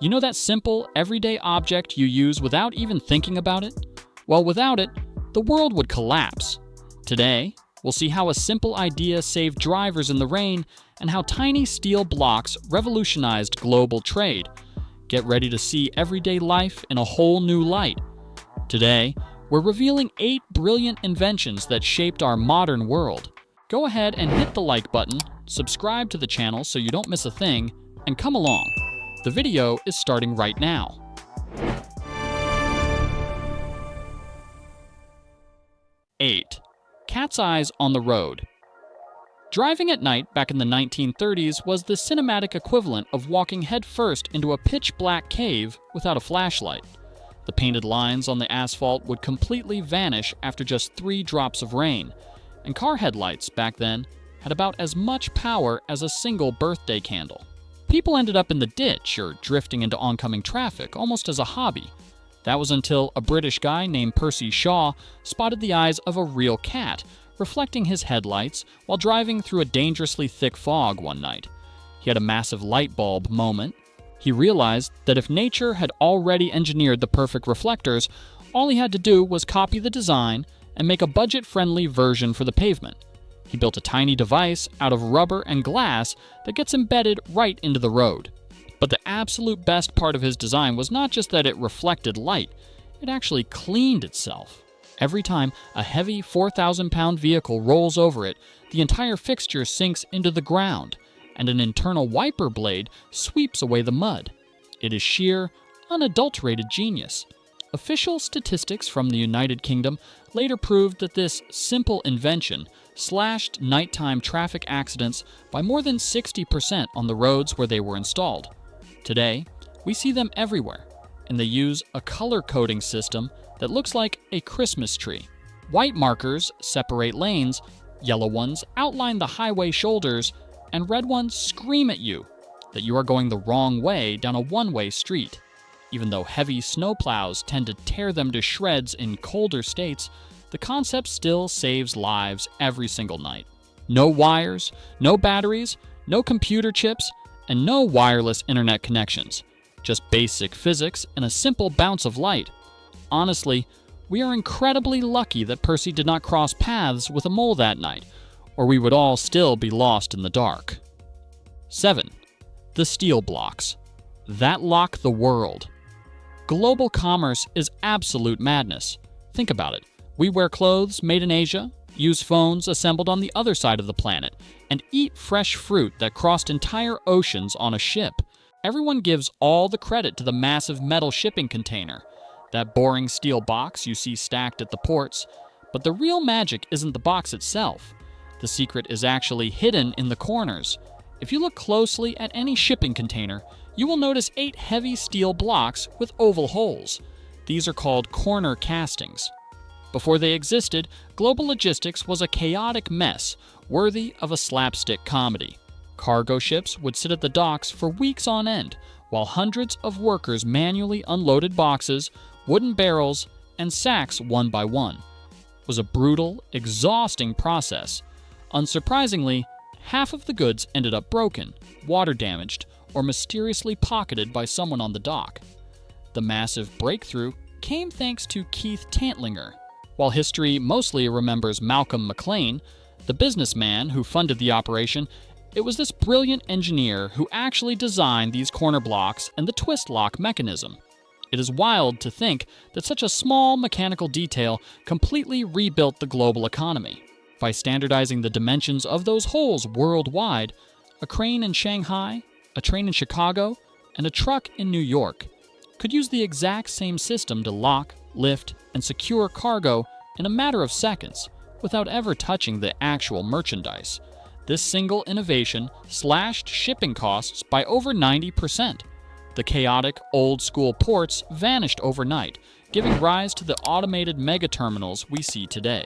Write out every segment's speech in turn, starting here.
You know that simple, everyday object you use without even thinking about it? Well, without it, the world would collapse. Today, we'll see how a simple idea saved drivers in the rain and how tiny steel blocks revolutionized global trade. Get ready to see everyday life in a whole new light. Today, we're revealing 8 brilliant inventions that shaped our modern world. Go ahead and hit the like button, subscribe to the channel so you don't miss a thing, and come along. The video is starting right now. 8. Cat's eyes on the road. Driving at night back in the 1930s was the cinematic equivalent of walking headfirst into a pitch-black cave without a flashlight. The painted lines on the asphalt would completely vanish after just 3 drops of rain, and car headlights back then had about as much power as a single birthday candle. People ended up in the ditch or drifting into oncoming traffic almost as a hobby. That was until a British guy named Percy Shaw spotted the eyes of a real cat reflecting his headlights while driving through a dangerously thick fog one night. He had a massive light bulb moment. He realized that if nature had already engineered the perfect reflectors, all he had to do was copy the design and make a budget-friendly version for the pavement. He built a tiny device out of rubber and glass that gets embedded right into the road. But the absolute best part of his design was not just that it reflected light, it actually cleaned itself. Every time a heavy 4,000-pound vehicle rolls over it, the entire fixture sinks into the ground, and an internal wiper blade sweeps away the mud. It is sheer, unadulterated genius. Official statistics from the United Kingdom later proved that this simple invention slashed nighttime traffic accidents by more than 60% on the roads where they were installed. Today, we see them everywhere, and they use a color coding system that looks like a Christmas tree. White markers separate lanes, yellow ones outline the highway shoulders, and red ones scream at you that you are going the wrong way down a one-way street. Even though heavy snowplows tend to tear them to shreds in colder states, the concept still saves lives every single night. No wires, no batteries, no computer chips, and no wireless internet connections. Just basic physics and a simple bounce of light. Honestly, we are incredibly lucky that Percy did not cross paths with a mole that night, or we would all still be lost in the dark. 7. The steel blocks that lock the world. Global commerce is absolute madness. Think about it. We wear clothes made in Asia, use phones assembled on the other side of the planet, and eat fresh fruit that crossed entire oceans on a ship. Everyone gives all the credit to the massive metal shipping container, that boring steel box you see stacked at the ports. But the real magic isn't the box itself. The secret is actually hidden in the corners. If you look closely at any shipping container, you will notice 8 heavy steel blocks with oval holes. These are called corner castings. Before they existed, global logistics was a chaotic mess worthy of a slapstick comedy. Cargo ships would sit at the docks for weeks on end, while hundreds of workers manually unloaded boxes, wooden barrels, and sacks one by one. It was a brutal, exhausting process. Unsurprisingly, half of the goods ended up broken, water damaged, or mysteriously pocketed by someone on the dock. The massive breakthrough came thanks to Keith Tantlinger. While history mostly remembers Malcolm McLean, the businessman who funded the operation, it was this brilliant engineer who actually designed these corner blocks and the twist lock mechanism. It is wild to think that such a small mechanical detail completely rebuilt the global economy. By standardizing the dimensions of those holes worldwide, a crane in Shanghai, a train in Chicago, and a truck in New York could use the exact same system to lock, lift, and secure cargo in a matter of seconds without ever touching the actual merchandise. This single innovation slashed shipping costs by over 90%. The chaotic, old-school ports vanished overnight, giving rise to the automated mega-terminals we see today.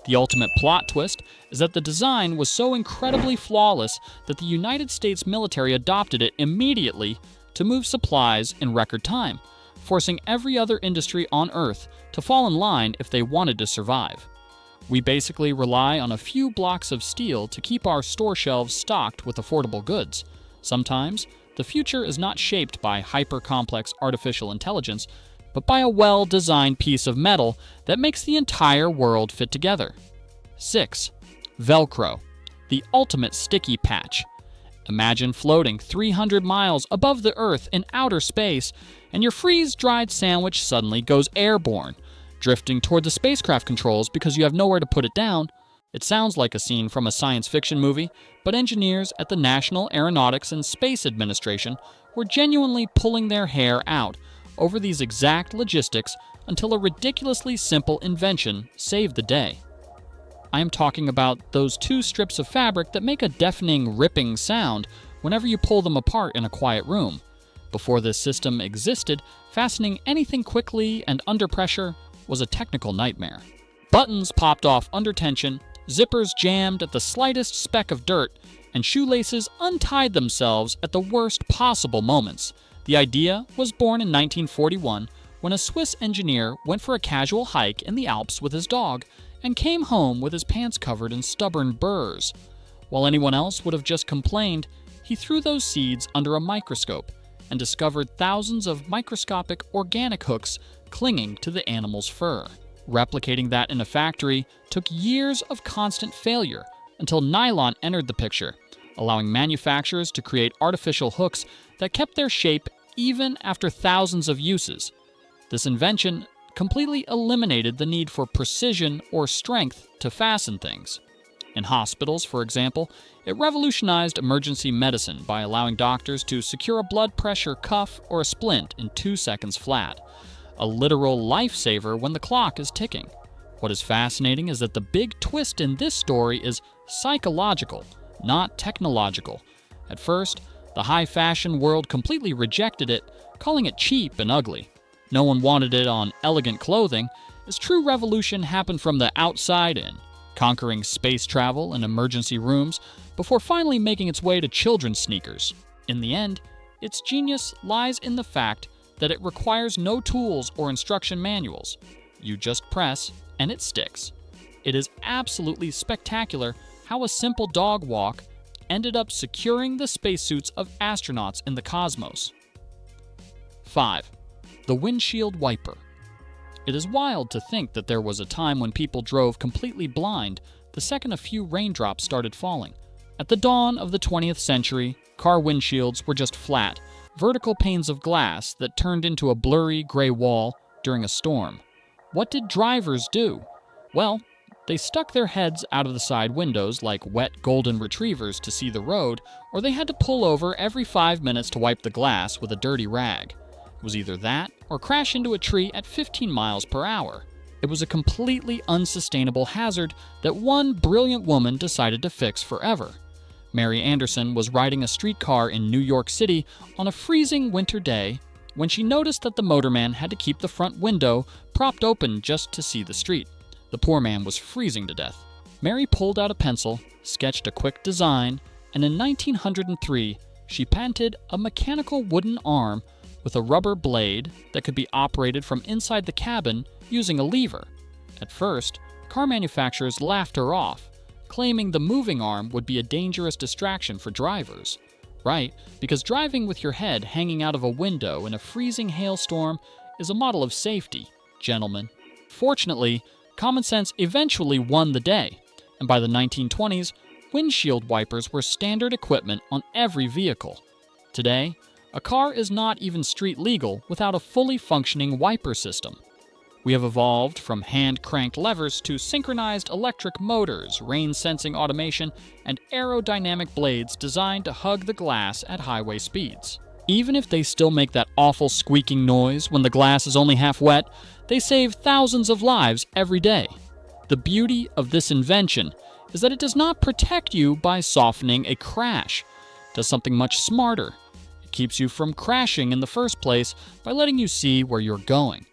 The ultimate plot twist is that the design was so incredibly flawless that the United States military adopted it immediately to move supplies in record time, forcing every other industry on Earth to fall in line if they wanted to survive. We basically rely on a few blocks of steel to keep our store shelves stocked with affordable goods. Sometimes, The future is not shaped by hyper-complex artificial intelligence, but by a well-designed piece of metal that makes the entire world fit together. 6. Velcro, the ultimate sticky patch. Imagine floating 300 miles above the Earth in outer space, and your freeze-dried sandwich suddenly goes airborne, drifting toward the spacecraft controls because you have nowhere to put it down. It sounds like a scene from a science fiction movie, but engineers at the National Aeronautics and Space Administration were genuinely pulling their hair out over these exact logistics until a ridiculously simple invention saved the day. I am talking about those two strips of fabric that make a deafening, ripping sound whenever you pull them apart in a quiet room. Before this system existed, fastening anything quickly and under pressure was a technical nightmare. Buttons popped off under tension, zippers jammed at the slightest speck of dirt, and shoelaces untied themselves at the worst possible moments. The idea was born in 1941 when a Swiss engineer went for a casual hike in the Alps with his dog and came home with his pants covered in stubborn burrs. While anyone else would have just complained, he threw those seeds under a microscope and discovered thousands of microscopic organic hooks clinging to the animal's fur. Replicating that in a factory took years of constant failure until nylon entered the picture, allowing manufacturers to create artificial hooks that kept their shape even after thousands of uses. This invention completely eliminated the need for precision or strength to fasten things. In hospitals, for example, it revolutionized emergency medicine by allowing doctors to secure a blood pressure cuff or a splint in 2 seconds flat, a literal lifesaver when the clock is ticking. What is fascinating is that the big twist in this story is psychological, not technological. At first, the high-fashion world completely rejected it, calling it cheap and ugly. No one wanted it on elegant clothing, as true revolution happened from the outside in, conquering space travel and emergency rooms before finally making its way to children's sneakers. In the end, its genius lies in the fact that it requires no tools or instruction manuals. You just press, and it sticks. It is absolutely spectacular how a simple dog walk ended up securing the spacesuits of astronauts in the cosmos. 5. The windshield wiper. It is wild to think that there was a time when people drove completely blind the second a few raindrops started falling. At the dawn of the 20th century, car windshields were just flat, vertical panes of glass that turned into a blurry gray wall during a storm. What did drivers do? Well, they stuck their heads out of the side windows like wet golden retrievers to see the road, or they had to pull over every 5 minutes to wipe the glass with a dirty rag. It was either that or crash into a tree at 15 miles per hour. It was a completely unsustainable hazard that one brilliant woman decided to fix forever. Mary Anderson was riding a streetcar in New York City on a freezing winter day when she noticed that the motorman had to keep the front window propped open just to see the street. The poor man was freezing to death. Mary pulled out a pencil, sketched a quick design, and in 1903, she patented a mechanical wooden arm with a rubber blade that could be operated from inside the cabin using a lever. At first, car manufacturers laughed her off, claiming the moving arm would be a dangerous distraction for drivers. Right, because driving with your head hanging out of a window in a freezing hailstorm is a model of safety, gentlemen. Fortunately, common sense eventually won the day, and by the 1920s, windshield wipers were standard equipment on every vehicle. Today, a car is not even street legal without a fully functioning wiper system. We have evolved from hand-cranked levers to synchronized electric motors, rain-sensing automation, and aerodynamic blades designed to hug the glass at highway speeds. Even if they still make that awful squeaking noise when the glass is only half wet, they save thousands of lives every day. The beauty of this invention is that it does not protect you by softening a crash. It does something much smarter. It keeps you from crashing in the first place by letting you see where you're going.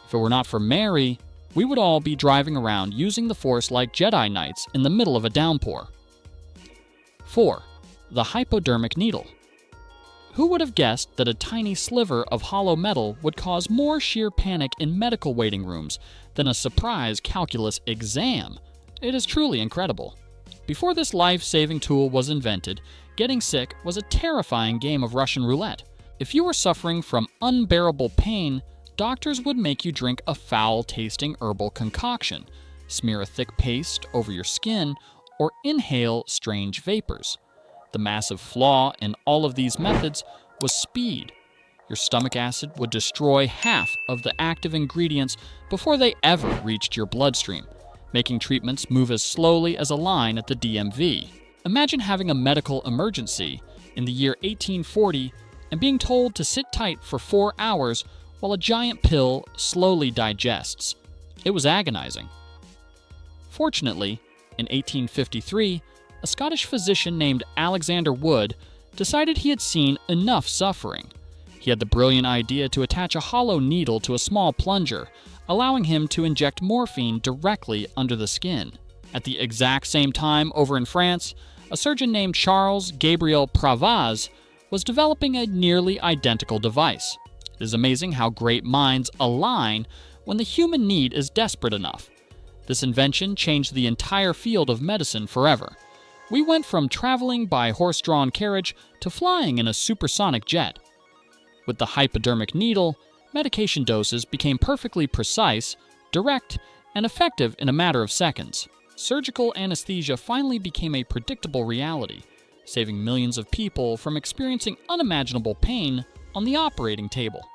If it were not for Mary, we would all be driving around using the Force like Jedi Knights in the middle of a downpour. 4. The hypodermic needle. Who would have guessed that a tiny sliver of hollow metal would cause more sheer panic in medical waiting rooms than a surprise calculus exam? It is truly incredible. Before this life-saving tool was invented, getting sick was a terrifying game of Russian roulette. If you were suffering from unbearable pain, doctors would make you drink a foul-tasting herbal concoction, smear a thick paste over your skin, or inhale strange vapors. The massive flaw in all of these methods was speed. Your stomach acid would destroy half of the active ingredients before they ever reached your bloodstream, making treatments move as slowly as a line at the DMV. Imagine having a medical emergency in the year 1840 and being told to sit tight for 4 hours while a giant pill slowly digests. It was agonizing. Fortunately, in 1853, a Scottish physician named Alexander Wood decided he had seen enough suffering. He had the brilliant idea to attach a hollow needle to a small plunger, allowing him to inject morphine directly under the skin. At the exact same time, over in France, a surgeon named Charles Gabriel Pravaz was developing a nearly identical device. It is amazing how great minds align when the human need is desperate enough. This invention changed the entire field of medicine forever. We went from traveling by horse-drawn carriage to flying in a supersonic jet. With the hypodermic needle, medication doses became perfectly precise, direct, and effective in a matter of seconds. Surgical anesthesia finally became a predictable reality, saving millions of people from experiencing unimaginable pain on the operating table.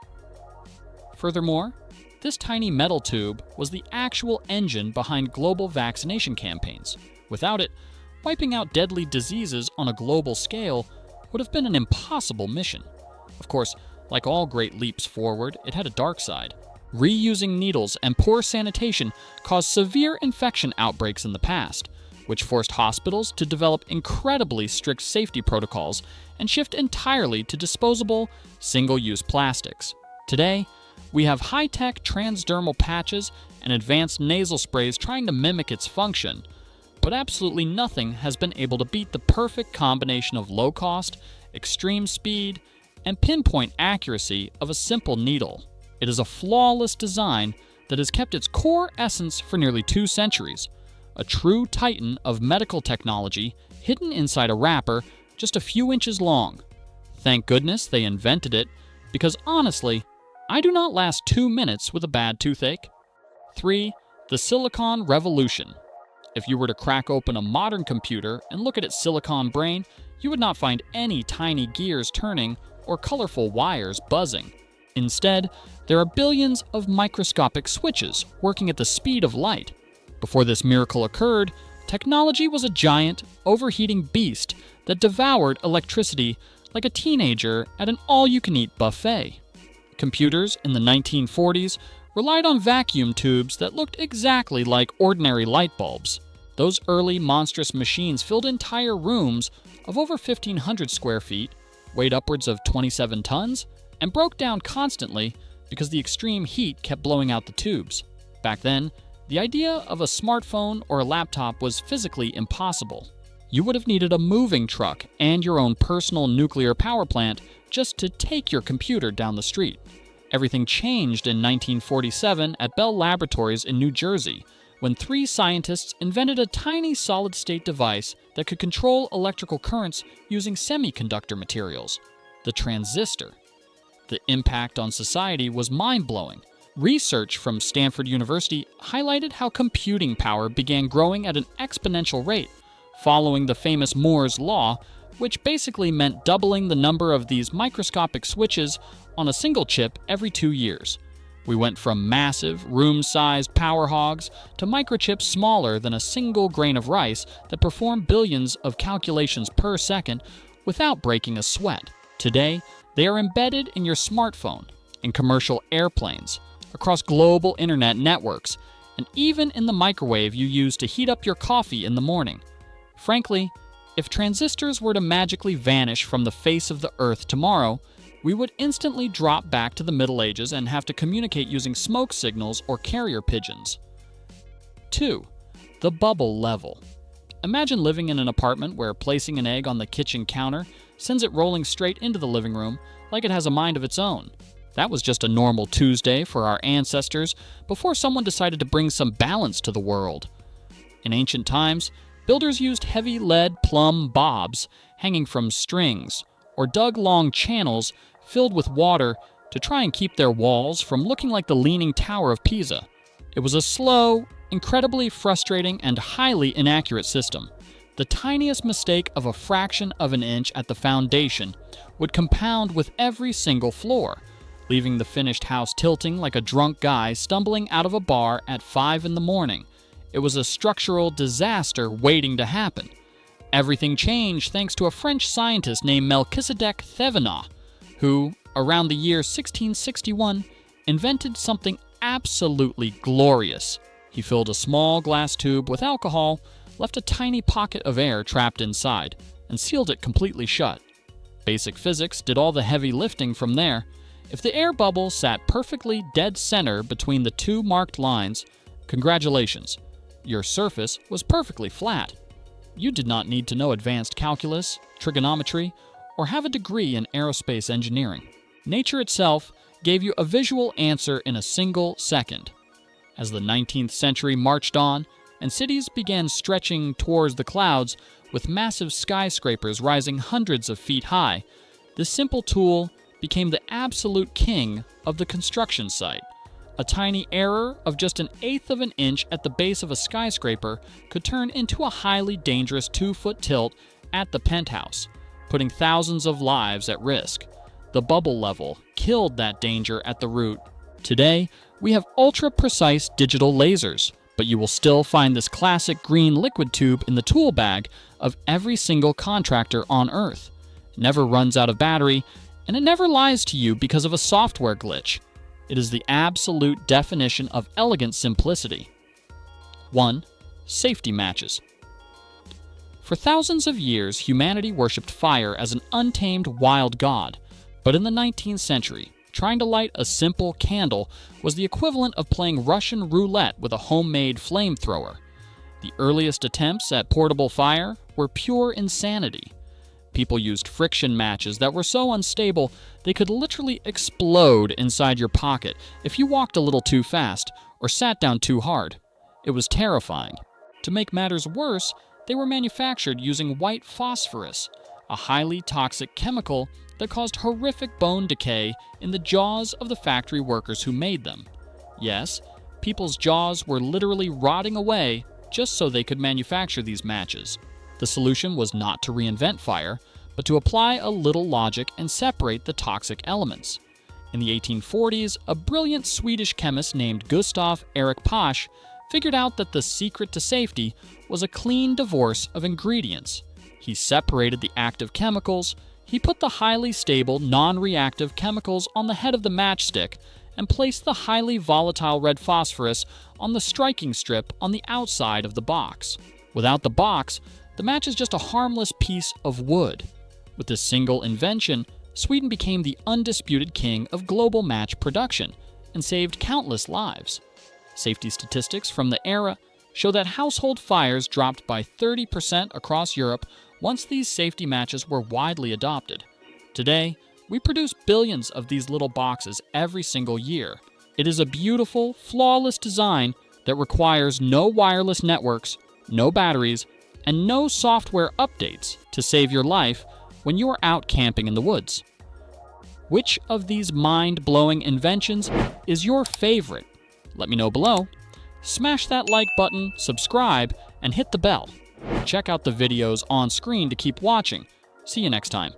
Furthermore, this tiny metal tube was the actual engine behind global vaccination campaigns. Without it, wiping out deadly diseases on a global scale would have been an impossible mission. Of course, like all great leaps forward, it had a dark side. Reusing needles and poor sanitation caused severe infection outbreaks in the past, which forced hospitals to develop incredibly strict safety protocols and shift entirely to disposable, single-use plastics. Today, we have high-tech transdermal patches and advanced nasal sprays trying to mimic its function, but absolutely nothing has been able to beat the perfect combination of low cost, extreme speed, and pinpoint accuracy of a simple needle. It is a flawless design that has kept its core essence for nearly 2 centuries, a true titan of medical technology hidden inside a wrapper just a few inches long. Thank goodness they invented it, because honestly, I do not last 2 minutes with a bad toothache. 3. The Silicon Revolution. If you were to crack open a modern computer and look at its silicon brain, you would not find any tiny gears turning or colorful wires buzzing. Instead, there are billions of microscopic switches working at the speed of light. Before this miracle occurred, technology was a giant, overheating beast that devoured electricity like a teenager at an all-you-can-eat buffet. Computers in the 1940s relied on vacuum tubes that looked exactly like ordinary light bulbs. Those early monstrous machines filled entire rooms of over 1,500 square feet, weighed upwards of 27 tons, and broke down constantly because the extreme heat kept blowing out the tubes. Back then, the idea of a smartphone or a laptop was physically impossible. You would have needed a moving truck and your own personal nuclear power plant just to take your computer down the street. Everything changed in 1947 at Bell Laboratories in New Jersey, when 3 scientists invented a tiny solid-state device that could control electrical currents using semiconductor materials, the transistor. The impact on society was mind-blowing. Research from Stanford University highlighted how computing power began growing at an exponential rate, following the famous Moore's Law, which basically meant doubling the number of these microscopic switches on a single chip every 2 years. We went from massive, room-sized power hogs to microchips smaller than a single grain of rice that perform billions of calculations per second without breaking a sweat. Today, they are embedded in your smartphone, in commercial airplanes, across global internet networks, and even in the microwave you use to heat up your coffee in the morning. Frankly, if transistors were to magically vanish from the face of the Earth tomorrow, we would instantly drop back to the Middle Ages and have to communicate using smoke signals or carrier pigeons. 2. The bubble level. Imagine living in an apartment where placing an egg on the kitchen counter sends it rolling straight into the living room like it has a mind of its own. That was just a normal Tuesday for our ancestors before someone decided to bring some balance to the world. In ancient times, Builders used heavy lead plumb bobs hanging from strings, or dug long channels filled with water to try and keep their walls from looking like the Leaning Tower of Pisa. It was a slow, incredibly frustrating, and highly inaccurate system. The tiniest mistake of a fraction of an inch at the foundation would compound with every single floor, leaving the finished house tilting like a drunk guy stumbling out of a bar at 5 in the morning. It was a structural disaster waiting to happen. Everything changed thanks to a French scientist named Melchisedec Thevenot, who, around the year 1661, invented something absolutely glorious. He filled a small glass tube with alcohol, left a tiny pocket of air trapped inside, and sealed it completely shut. Basic physics did all the heavy lifting from there. If the air bubble sat perfectly dead center between the two marked lines, congratulations, your surface was perfectly flat. You did not need to know advanced calculus, trigonometry, or have a degree in aerospace engineering. Nature itself gave you a visual answer in a single second. As the 19th century marched on, and cities began stretching towards the clouds with massive skyscrapers rising hundreds of feet high, this simple tool became the absolute king of the construction site. A tiny error of just 1/8 of an inch at the base of a skyscraper could turn into a highly dangerous 2-foot tilt at the penthouse, putting thousands of lives at risk. The bubble level killed that danger at the root. Today, we have ultra-precise digital lasers, but you will still find this classic green liquid tube in the tool bag of every single contractor on Earth. It never runs out of battery, and it never lies to you because of a software glitch. It is the absolute definition of elegant simplicity. 1. Safety matches. For thousands of years, humanity worshipped fire as an untamed wild god, but in the 19th century, trying to light a simple candle was the equivalent of playing Russian roulette with a homemade flamethrower. The earliest attempts at portable fire were pure insanity. People used friction matches that were so unstable they could literally explode inside your pocket if you walked a little too fast or sat down too hard. It was terrifying. To make matters worse, they were manufactured using white phosphorus, a highly toxic chemical that caused horrific bone decay in the jaws of the factory workers who made them. Yes, people's jaws were literally rotting away just so they could manufacture these matches. The solution was not to reinvent fire, but to apply a little logic and separate the toxic elements. In the 1840s, a brilliant Swedish chemist named Gustav Erik Pasch figured out that the secret to safety was a clean divorce of ingredients. He separated the active chemicals, he put the highly stable, non-reactive chemicals on the head of the matchstick, and placed the highly volatile red phosphorus on the striking strip on the outside of the box. Without the box, the match is just a harmless piece of wood. With this single invention, Sweden became the undisputed king of global match production and saved countless lives. Safety statistics from the era show that household fires dropped by 30% across Europe once these safety matches were widely adopted. Today, we produce billions of these little boxes every single year. It is a beautiful, flawless design that requires no wireless networks, no batteries, and no software updates to save your life when you are out camping in the woods. Which of these mind-blowing inventions is your favorite? Let me know below. Smash that like button, subscribe, and hit the bell. Check out the videos on screen to keep watching. See you next time.